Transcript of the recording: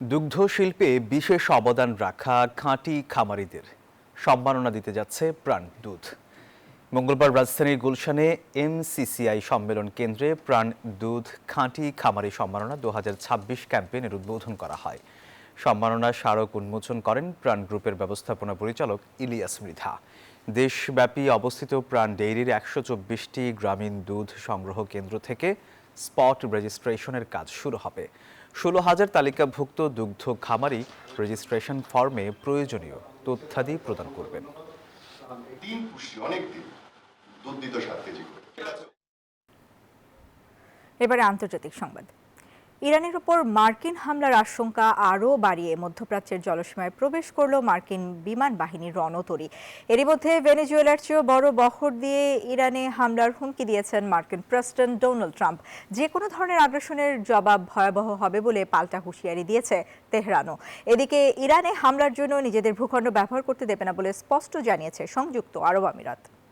দুগ্ধ শিল্পে বিশেষ অবদান রাখা খাঁটি খামারিদের সম্মাননা দিতে যাচ্ছে প্রাণ দুধ। মঙ্গলবার রাজধানীর গুলশানে এমসিসিআই সম্মেলন কেন্দ্রে প্রাণ দুধ খাঁটি খামারি সম্মাননা 2026 ক্যাম্পেইনের উদ্বোধন করা হয়। সম্মাননা স্মারক উন্মোচন করেন প্রাণ গ্রুপের ব্যবস্থাপনা পরিচালক ইলিয়াস মৃধা। দেশব্যাপী অবস্থিত প্রাণ ডেইরির 124টি গ্রামীণ দুধ সংগ্রহ কেন্দ্র থেকে স্পট রেজিস্ট্রেশনের কাজ শুরু হবে। 16,000 তালিকাভুক্ত দুগ্ধ খামারি রেজিস্ট্রেশন ফর্মে প্রয়োজনীয় তথ্যাদি প্রদান করবেন। দিন পুষ্টি অনেক দিন দুধ দিত 7 কেজি করে। এবারে আন্তর্জাতিক সংবাদ। ইরানের উপর মার্কিন হামলার আশঙ্কা আরও বাড়িয়ে মধ্যপ্রাচ্যের জলসীমায় প্রবেশ করল মার্কিন বিমান বাহিনীর রণতরী। এরই মধ্যে ভেনেজুয়েলার চেয়েও বড় বহর দিয়ে ইরানে হামলার হুমকি দিয়েছেন মার্কিন প্রেসিডেন্ট ডোনাল্ড ট্রাম্প। যে কোনো ধরনের আগ্রাসনের জবাব ভয়াবহ হবে বলে পাল্টা হুঁশিয়ারি দিয়েছে তেহরানও। এদিকে ইরানে হামলার জন্য নিজেদের ভূখণ্ড ব্যবহার করতে দেবে না বলে স্পষ্ট জানিয়েছে সংযুক্ত আরব আমিরাত।